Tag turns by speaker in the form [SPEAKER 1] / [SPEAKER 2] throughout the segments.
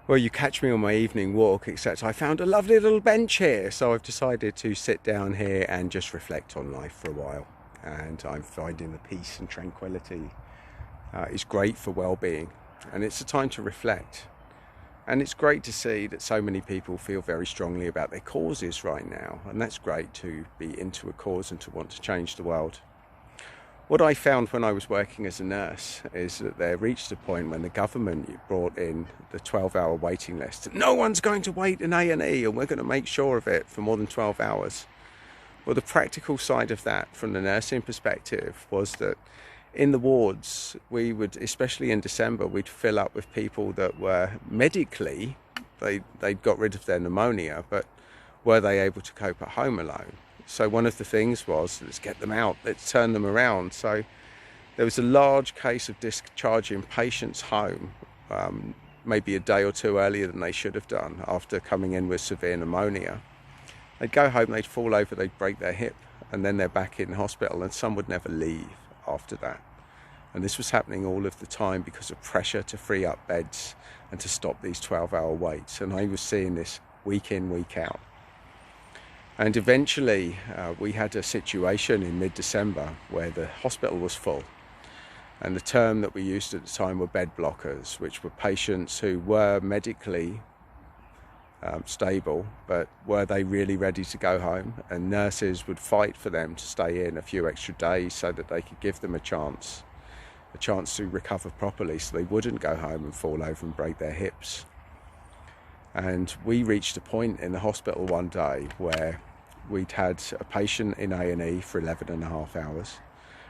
[SPEAKER 1] Well, you catch me on my evening walk, except I found a lovely little bench here. So I've decided to sit down here and just reflect on life for a while. And I'm finding the peace and tranquility is great for well-being. And it's a time to reflect. And it's great to see that so many people feel very strongly about their causes right now. And that's great to be into a cause and to want to change the world. What I found when I was working as a nurse is that there reached a point when the government brought in the 12-hour waiting list. No one's going to wait in A&E, and we're going to make sure of it for more than 12 hours. Well, the practical side of that from the nursing perspective was that in the wards, we would, especially in December, we'd fill up with people that were medically, they'd got rid of their pneumonia, but were they able to cope at home alone? So one of the things was, let's get them out, let's turn them around. So there was a large case of discharging patients home, maybe a day or two earlier than they should have done after coming in with severe pneumonia. They'd go home, they'd fall over, they'd break their hip, and then they're back in hospital, and some would never leave after that. And this was happening all of the time because of pressure to free up beds and to stop these 12-hour waits. And I was seeing this week in, week out. And eventually we had a situation in mid-December where the hospital was full. And the term that we used at the time were bed blockers, which were patients who were medically stable, but were they really ready to go home? And nurses would fight for them to stay in a few extra days so that they could give them a chance to recover properly, so they wouldn't go home and fall over and break their hips. And we reached a point in the hospital one day where we'd had a patient in A&E for 11 and a half hours.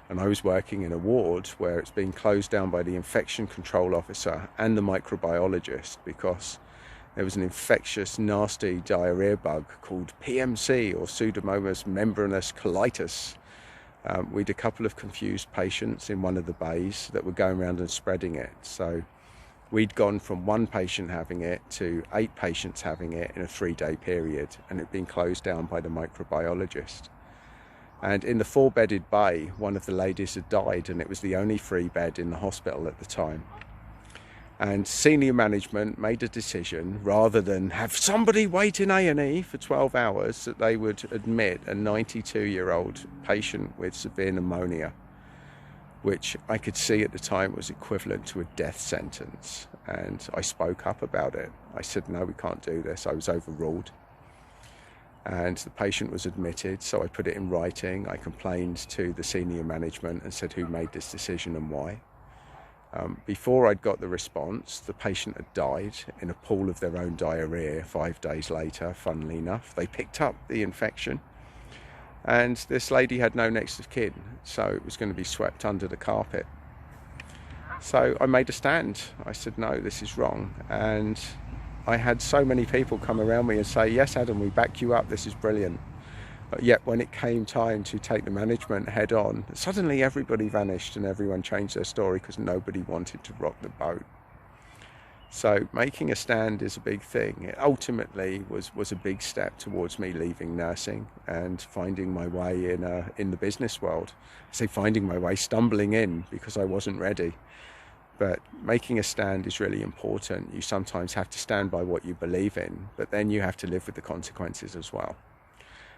[SPEAKER 1] And I was working in a ward where it's been closed down by the infection control officer and the microbiologist because there was an infectious, nasty diarrhea bug called PMC, or Pseudomonas membranous colitis. We'd a couple of confused patients in one of the bays that were going around and spreading it. So we'd gone from one patient having it to 8 patients having it in a 3-day period, and it'd been closed down by the microbiologist. And in the 4-bedded bay, one of the ladies had died, and it was the only free bed in the hospital at the time. And senior management made a decision, rather than have somebody wait in A&E for 12 hours, that they would admit a 92-year-old patient with severe pneumonia, which I could see at the time was equivalent to a death sentence. And I spoke up about it. I said, no, we can't do this. I was overruled. And the patient was admitted, so I put it in writing. I complained to the senior management and said who made this decision and why. Before I'd got the response, the patient had died in a pool of their own diarrhea 5 days later, funnily enough. They picked up the infection. And this lady had no next of kin, so it was going to be swept under the carpet. So I made a stand. I said, no, this is wrong. And I had so many people come around me and say, yes, Adam, we back you up, this is brilliant. But yet when it came time to take the management head on, suddenly everybody vanished and everyone changed their story because nobody wanted to rock the boat. So making a stand is a big thing. It ultimately was a big step towards me leaving nursing and finding my way in the business world. I say finding my way, stumbling in because I wasn't ready. But making a stand is really important. You sometimes have to stand by what you believe in, but then you have to live with the consequences as well.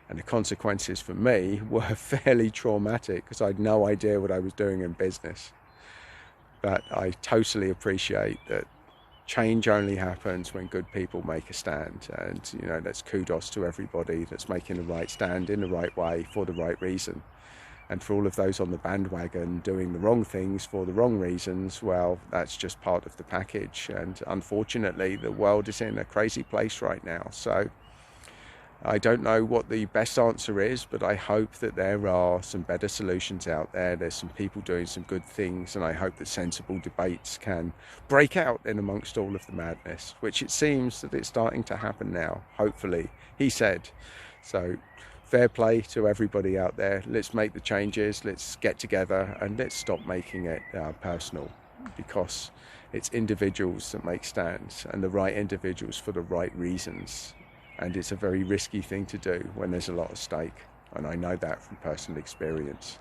[SPEAKER 1] And the consequences for me were fairly traumatic because I had no idea what I was doing in business. But I totally appreciate that change only happens when good people make a stand, and that's kudos to everybody that's making the right stand in the right way for the right reason. And for all of those on the bandwagon doing the wrong things for the wrong reasons, well, that's just part of the package. And unfortunately, the world is in a crazy place right now. So I don't know what the best answer is, but I hope that there are some better solutions out there. There's some people doing some good things, and I hope that sensible debates can break out in amongst all of the madness, which it seems that it's starting to happen now, hopefully, he said. So fair play to everybody out there. Let's make the changes, let's get together, and let's stop making it personal, because it's individuals that make stands, and the right individuals for the right reasons. And it's a very risky thing to do when there's a lot at stake. And I know that from personal experience.